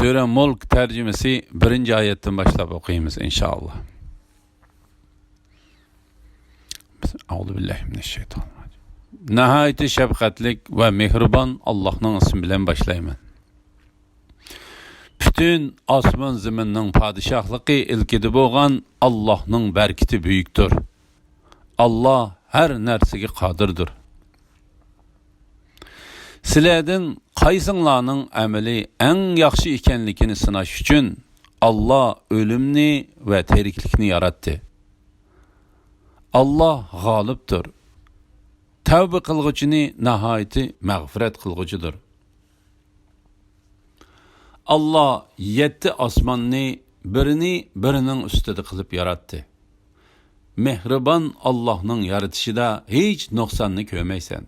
Sure Mulk tercümesi 1. ayetten başlap okuyumuz inşallah. Euzubillahimineşşeytanirracim. Nihayeti şefkatlik ve mehriban Allah'ın ismi bilen başlayman. Bütün asman ziminin padişahlığı ilkidi boğan Allah'ın berkiti büyüktür. Allah her nersige qadirdir. Sizlerden qaysinglarning amali eng yaxshi ekanligini sinash uchun Allah ölümni ve teriklikni yaratdi. Allah g'olibdir. Tavba qilg'uchini nihoyatda mag'firat qilg'uchidir. Allah 7 osmonni birining ustida qilib yaratdi. Mehribon Allah'ның yaratishida hech nuqsonni ko'rmaysan.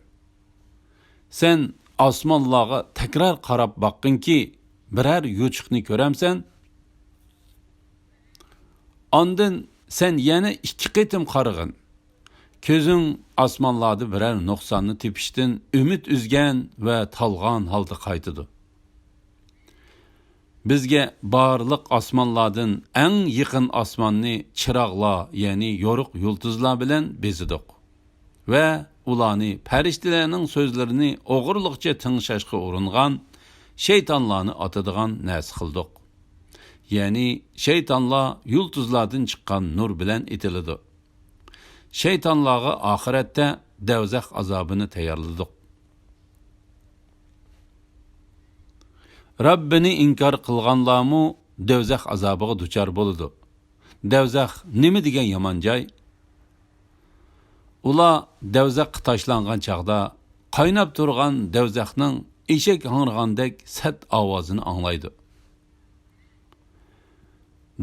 Sen osmonlarga takrar qarab baqqinki, birer yuchuqni ko'ramsan. Ondan sen yana 2 qitim qarag'in. Ko'zing osmonlarda birer nuqsonni tepishdan umid uzgan va talg'an holda qaytidi. Bizga barliq osmonlardan eng yaqin osmonni chiroqlar, ya'ni yo'riq yulduzlar bilan bezidik. Va ularni farishtalarning so'zlarini o'g'irliqcha tingshashga uringan shaytonlarni otadigan narsa qildik. Ya'ni shaytonlar yulduzlardan chiqqan nur bilan etiladi. Shaytonlarga oxiratda davzax azobini tayyorladik. Rabbini inkar qilganlarmu davzax azobiga duchor bo'ladi. Davzax nima degan yomon joy? Ular davzaxga tashlangan chaqda qaynab turgan davzaxning eshak hangirgandek sat ovozini anglaydi.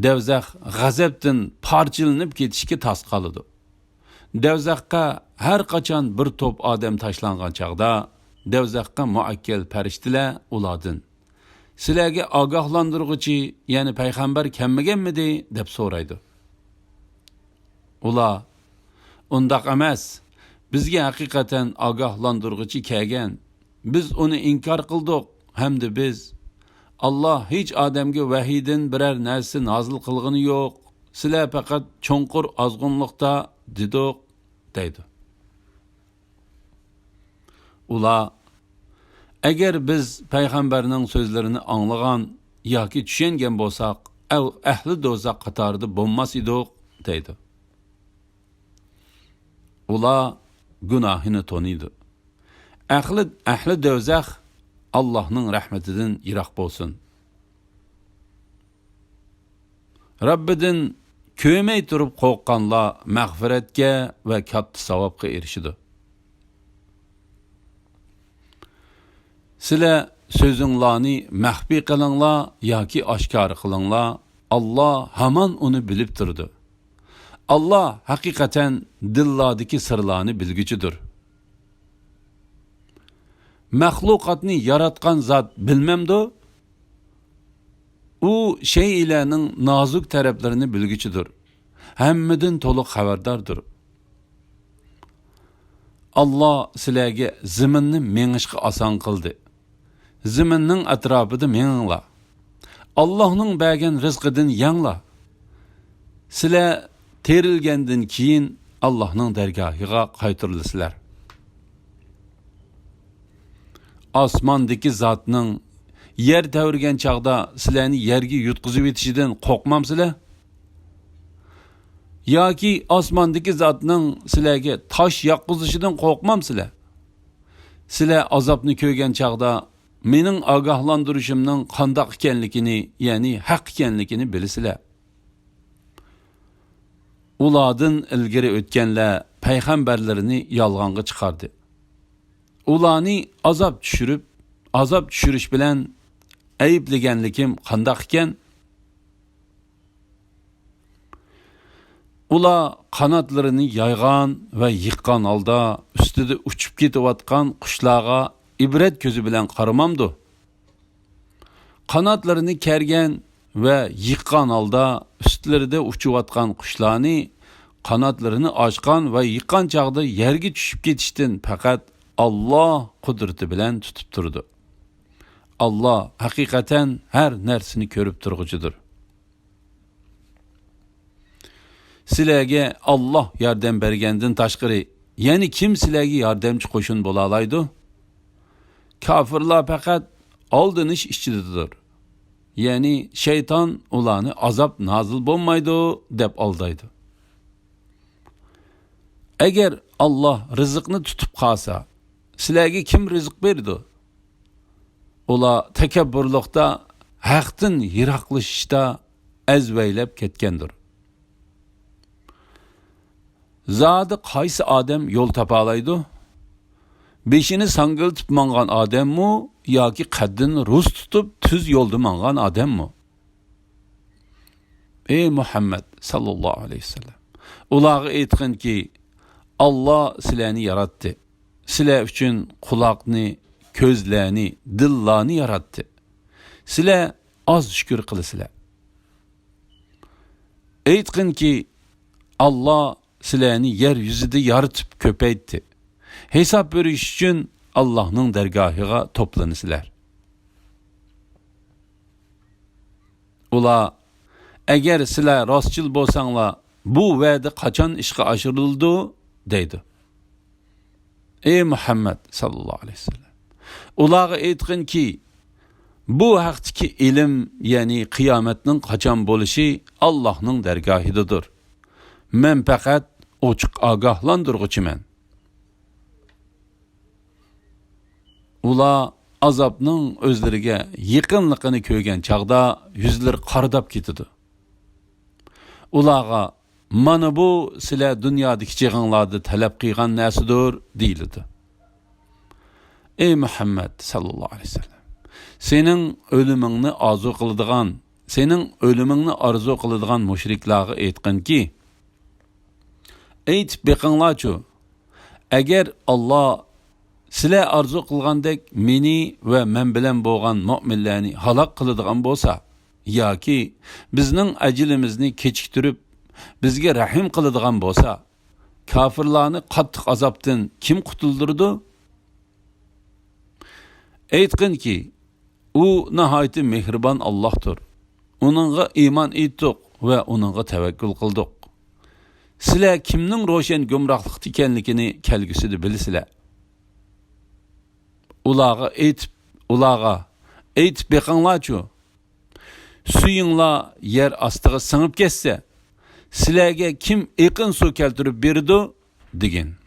Davzax g'azabdan parchalanib ketishga tas qoladi. Davzaxga har qachon bir to'p odam tashlangan chaqda davzaxga muakkal farishtalar ulardan sizlarga ogohlantiruvchi, ya'ni payg'ambar kelmaganmidi deb so'raydi. Ular undaq emas, bizga haqiqatan ogohlantiruvchi kelgan. Biz uni inkor qildik hamda biz Allah hech odamga vahiydan biror narsa nozil qilgani yo'q. Sizlar faqat cho'nqur ozg'unlikda dedik deydi. Ular agar biz payg'ambarning so'zlarini anglagan yoki tushungan bo'lsak, ahli do'zax qatorida bo'lmas edik deydi. Ular gunohini toniydi. Ahli do'zax Allah'ның rahmetidan yiroq bo'lsin. Rabbidan ko'may turib qo'rqqanlar mag'firatga va katta savobga erishidi. Sizlar so'zinglarni maxfiy qilinglar yoki oshkor qilinglar, Allah hamon uni bilib turdi. Allah haqiqatan dillardagi sirlarni bilguchidir. Maxluqotni yaratgan zot bilmamdi? U shaylarning nozuk taraflarini bilguchidir. Hammadan to'liq xabardordir. Allah sizlarga zaminni mengishga oson qildi. Zaminning atrofida menginglar. Allohning bergan rizqidan yanglar. Sizlar terilgandan keyin Allohning dargohiga qaytarilasizlar. Osmondagi zotning yer tavirgan chaqda sizlarni yerga yutqizib etishidan qo'rqmamsizlar? Yoki osmondagi zotning sizlarga tosh yoqqizishidan qo'rqmamsizlar? Sizlar azobni ko'rgan chaqda mening ogohlantirishimning qandoq ekanligini, ya'ni haq ekanligini bilasizlar. Ulardan ilgari o'tganlar payg'ambarlarini yolg'onga chiqardi. Ularni azob tushirish bilan ayblaganligim qandoq ekan? Ular qanotlarini yaygan va yiqqan holda ustida uchib ketayotgan qushlarga ibrat ko'zi bilan qaramamdi. Qanotlarini kergan va yiqqan holda ustlarida uchayotgan qushlarni qanotlarini ochgan va yiqqan chaqda yerga tushib ketishdan faqat Allah qudrati bilan tutib turdi. Allah hakikaten her nersini körüp turgucudur. Silerge Allah yardım bergendin taşkırı, yani kim silerge yardımcı koşun bolalaydı? Kafirlar fakat aldınış işçididir. Yani şeytan ulanı azap nazil bolmaydı dep aldaydı. Eğer Allah rızıkını tutup kalsa, silerge kim rızık berdi? Ola tekebburlukta, haqtin yiraqlışışta ezveylep ketkendir. Zadi qaysi adam yol tapalaydı? Beşini sangıltıp mangan adam mı, yoki qaddini rus tutup tüz yolda mangan adam mı? Ey Muhammed sallallahu aleyhi ve sellem, ulağı aytqin ki, Allah sileni yarattı. Sile üçün kulaqni, közlerini, dillani yarattı. Sile az şükür kılısıla. Aytqin ki, Allah sileni yeryüzüde yaratıp köpeytti. Hesap veriş için Allah'ın dergahıga toplanısılar. Ula, eğer sile rastçıl bolsanla, bu vədi kaçan işe aşırıldı, deydi. Ey Muhammed sallallahu aleyhi ve sellem, ulağı aytqin ki, bu haqdaki ilim, yani kıyametinin kaçan boluşu Allah'ın dergahıdadır. Men faqat ochiq agahlandırgıçımen. Ula azapның özlerige yıqınlıqını köygen çağda yüzler qardap ketidi. Ulağa mana bu sile dünyadaki çığınlarda talep qıygan nəsidir deyildi. Ey Muhammed sallallahu aleyhi ve sellem, senin ölümünü arzu qılıdığan, senin ölümünü arzu qılıdığan müşriklağı aytqin ki, aytib beqinglarchu, agar Allah sizlar arzu qilgandek meni va men bilan bo'lgan mu'minlarni halok qiladigan bo'lsa, yoki bizning ajilimizni kechiktirib bizga rahim qiladigan bo'lsa, kofirlarni qattiq azobdan kim qutuldirdi? Aytqinki, u nihoyatda mehribon Allohdir. Uningga iymon etdik va uningga tavakkul qildik. Sizlar kimning ro'shan gumrohlikda ekanligini kelgusida bilasizlar. Ulağa aytib beqinglarchu, suyinglar yer ostiga singib ketsa, sizlarga kim eqin suv keltirib berdi degan.